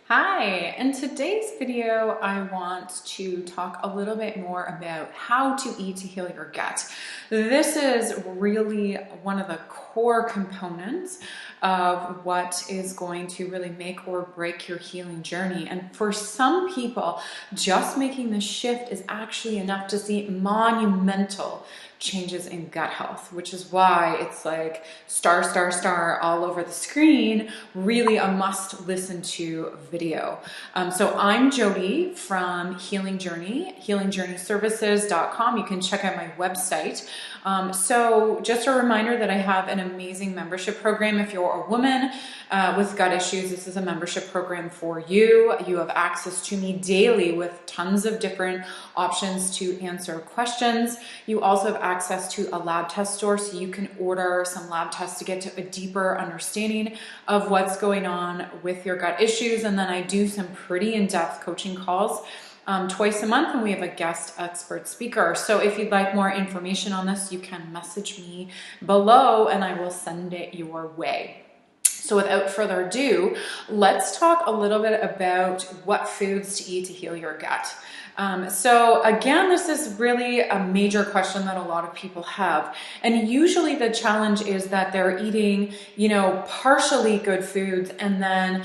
Hi, in today's video, I want to talk a little bit more about how to eat to heal your gut. This is really one of the core components of what is going to really make or break your healing journey. And for some people, just making the shift is actually enough to see monumental changes in gut health, which is why it's like star, star, star all over the screen, really a must listen to video. So I'm Jody from Healing Journey, healingjourneyservices.com. You can check out my website. So just a reminder that I have an amazing membership program. If you're a woman with gut issues, this is a membership program for you. You have access to me daily with tons of different options to answer questions. You also have access to a lab test store, so you can order some lab tests to get to a deeper understanding of what's going on with your gut issues. And then I do some pretty in-depth coaching calls twice a month, and we have a guest expert speaker. So if you'd like more information on this, you can message me below and I will send it your way. So without further ado, let's talk a little bit about what foods to eat to heal your gut. So again, this is really a major question that a lot of people have. And usually the challenge is that they're eating, partially good foods and then,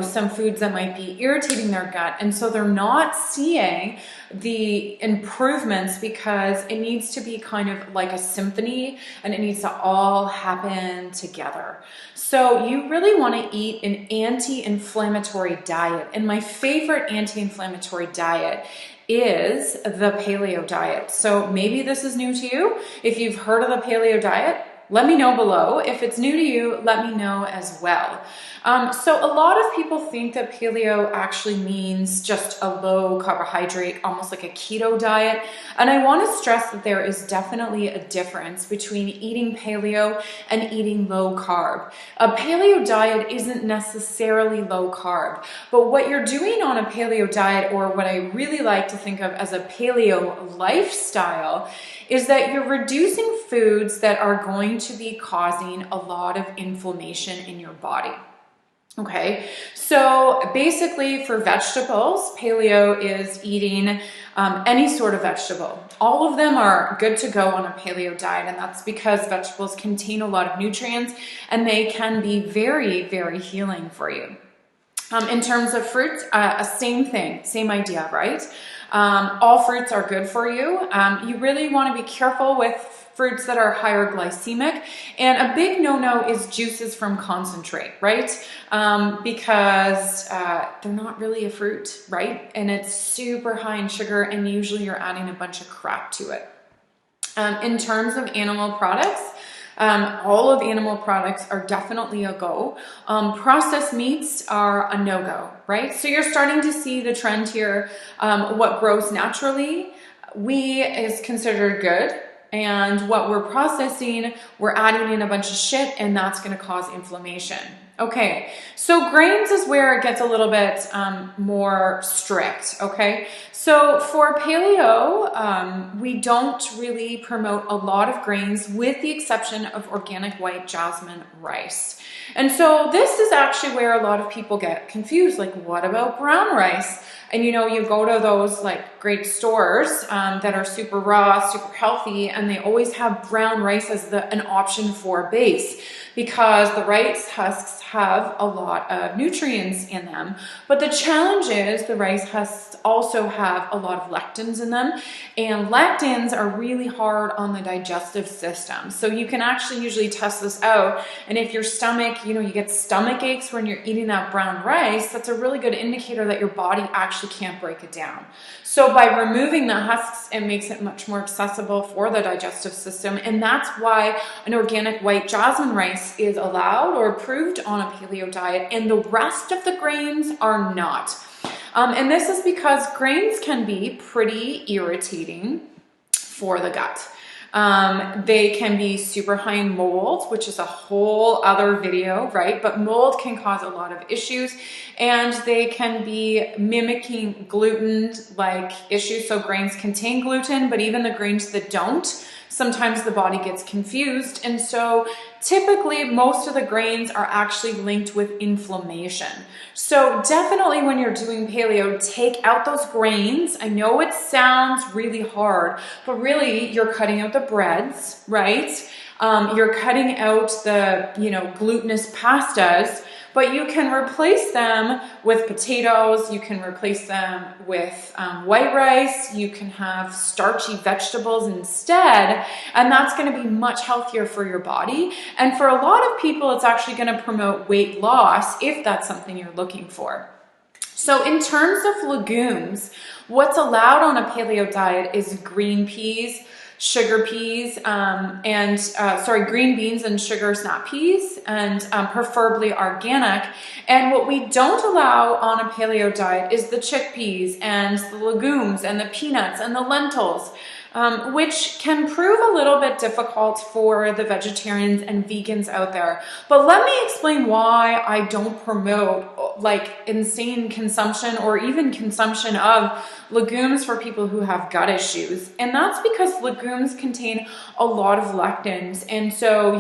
some foods that might be irritating their gut. And so they're not seeing the improvements because it needs to be kind of like a symphony and it needs to all happen together. So you really want to eat an anti-inflammatory diet. And my favorite anti-inflammatory diet is the paleo diet. So maybe this is new to you. If you've heard of the paleo diet, let me know below. If it's new to you, let me know as well. So a lot of people think that paleo actually means just a low carbohydrate, almost like a keto diet. And I want to stress that there is definitely a difference between eating paleo and eating low carb. A paleo diet isn't necessarily low carb, but what you're doing on a paleo diet, or what I really like to think of as a paleo lifestyle, is that you're reducing foods that are going to be causing a lot of inflammation in your body. Okay, so basically for vegetables, paleo is eating any sort of vegetable. All of them are good to go on a paleo diet, and that's because vegetables contain a lot of nutrients and they can be very, very healing for you. In terms of fruits, same thing, same idea, right? All fruits are good for you. You really want to be careful with fruits that are higher glycemic, and a big no-no is juices from concentrate, right? Because they're not really a fruit, right? And it's super high in sugar, and usually you're adding a bunch of crap to it. In terms of animal products, all of animal products are definitely a go. Processed meats are a no-go, right? So you're starting to see the trend here. What grows naturally, is considered good. And what we're processing, we're adding in a bunch of shit, and that's going to cause inflammation. Okay, so grains is where it gets a little bit more strict, okay? So for paleo, we don't really promote a lot of grains with the exception of organic white jasmine rice. And so this is actually where a lot of people get confused, like what about brown rice? And you go to those like great stores that are super raw, super healthy, and they always have brown rice as an option for base because the rice husks have a lot of nutrients in them. But the challenge is the rice husks also have a lot of lectins in them, and lectins are really hard on the digestive system. So you can actually usually test this out, and if your stomach, you get stomach aches when you're eating that brown rice, that's a really good indicator that your body actually can't break it down. So by removing the husks, it makes it much more accessible for the digestive system, and that's why an organic white jasmine rice is allowed or approved on a paleo diet, and the rest of the grains are not. And this is because grains can be pretty irritating for the gut. They can be super high in mold, which is a whole other video, right? But mold can cause a lot of issues, and they can be mimicking gluten-like issues. So grains contain gluten, but even the grains that don't sometimes the body gets confused. And so typically most of the grains are actually linked with inflammation. So definitely when you're doing paleo, take out those grains. I know it sounds really hard, but really you're cutting out the breads, right? You're cutting out the, glutinous pastas, but you can replace them with potatoes. You can replace them with white rice. You can have starchy vegetables instead, and that's going to be much healthier for your body. And for a lot of people, it's actually going to promote weight loss if that's something you're looking for. So in terms of legumes, what's allowed on a paleo diet is green peas, sugar peas, green beans and sugar snap peas, and preferably organic. And what we don't allow on a paleo diet is the chickpeas and the legumes and the peanuts and the lentils, which can prove a little bit difficult for the vegetarians and vegans out there. But let me explain why I don't promote like insane consumption or even consumption of legumes for people who have gut issues. And that's because legumes contain a lot of lectins. And so,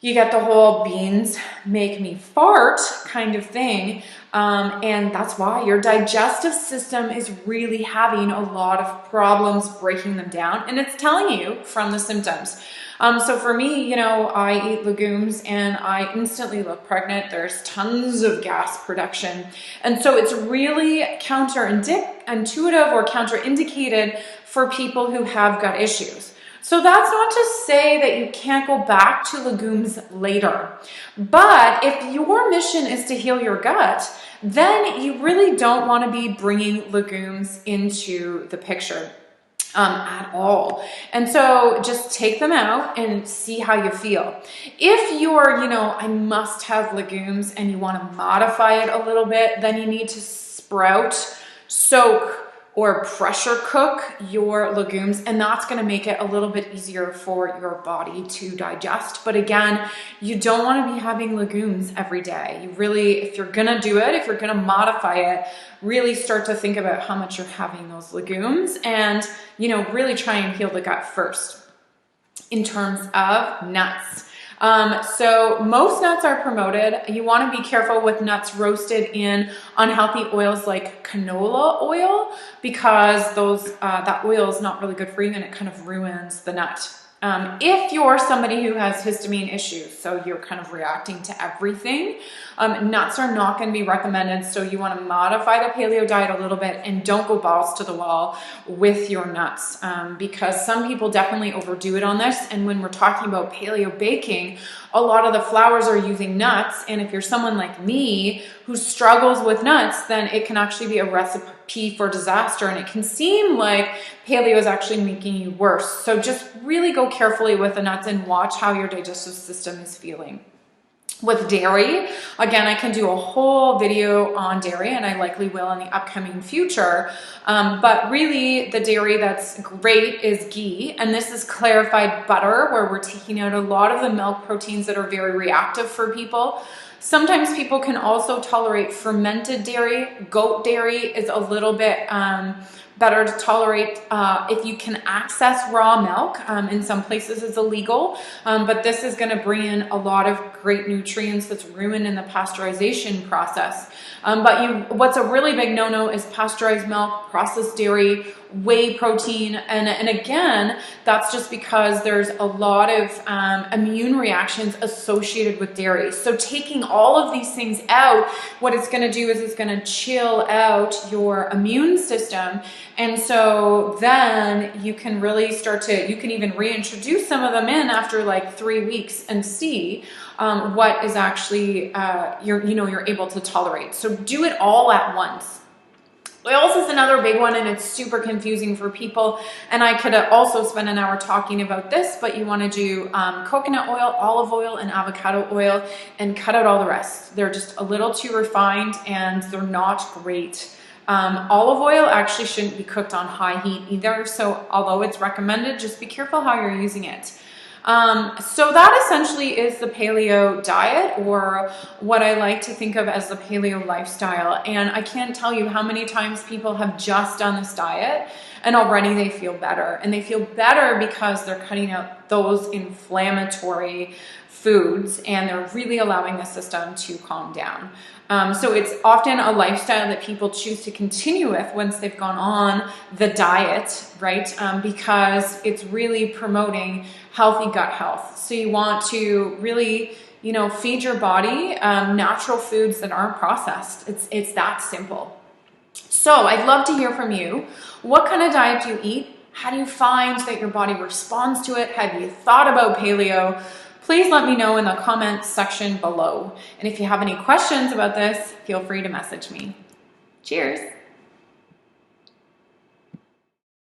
you get the whole beans make me fart kind of thing. And that's why your digestive system is really having a lot of problems breaking them down. And it's telling you from the symptoms. So for me, I eat legumes and I instantly look pregnant. There's tons of gas production. And so it's really counterintuitive or counterindicated for people who have gut issues. So that's not to say that you can't go back to legumes later. But if your mission is to heal your gut, then you really don't want to be bringing legumes into the picture at all. And so just take them out and see how you feel. If you're, I must have legumes and you want to modify it a little bit, then you need to sprout, soak, or pressure cook your legumes, and that's going to make it a little bit easier for your body to digest. But again, you don't want to be having legumes every day. You really, if you're going to do it, if you're going to modify it, really start to think about how much you're having those legumes and, really try and heal the gut first. In terms of nuts, so most nuts are promoted. You want to be careful with nuts roasted in unhealthy oils like canola oil, because that oil is not really good for you and it kind of ruins the nut. If you're somebody who has histamine issues, so you're kind of reacting to everything, nuts are not going to be recommended. So you want to modify the paleo diet a little bit and don't go balls to the wall with your nuts, because some people definitely overdo it on this. And when we're talking about paleo baking, a lot of the flours are using nuts. And if you're someone like me who struggles with nuts, then it can actually be a recipe for disaster. And it can seem like paleo is actually making you worse. So just really go carefully with the nuts and watch how your digestive system is feeling. With dairy, again, I can do a whole video on dairy, and I likely will in the upcoming future. But really, the dairy that's great is ghee, and this is clarified butter, where we're taking out a lot of the milk proteins that are very reactive for people. Sometimes people can also tolerate fermented dairy. Goat dairy is a little bit better to tolerate if you can access raw milk. In some places it's illegal, but this is going to bring in a lot of great nutrients that's ruined in the pasteurization process. What's a really big no-no is pasteurized milk, processed dairy, whey protein, and again, that's just because there's a lot of immune reactions associated with dairy. So taking all of these things out, what it's going to do is it's going to chill out your immune system. And so then you can really you can even reintroduce some of them in after like 3 weeks and see what is actually you're able to tolerate. So do it all at once. Oils is another big one, and it's super confusing for people. And I could also spend an hour talking about this, but you want to do coconut oil, olive oil, and avocado oil, and cut out all the rest. They're just a little too refined, and they're not great. Olive oil actually shouldn't be cooked on high heat either. So although it's recommended, just be careful how you're using it. So that essentially is the paleo diet, or what I like to think of as the paleo lifestyle. And I can't tell you how many times people have just done this diet and already they feel better. And they feel better because they're cutting out those inflammatory foods and they're really allowing the system to calm down. So it's often a lifestyle that people choose to continue with once they've gone on the diet, right? Because it's really promoting healthy gut health. So you want to really, feed your body natural foods that aren't processed. It's that simple. So I'd love to hear from you. What kind of diet do you eat? How do you find that your body responds to it? Have you thought about paleo? Please let me know in the comments section below. And if you have any questions about this, feel free to message me. Cheers.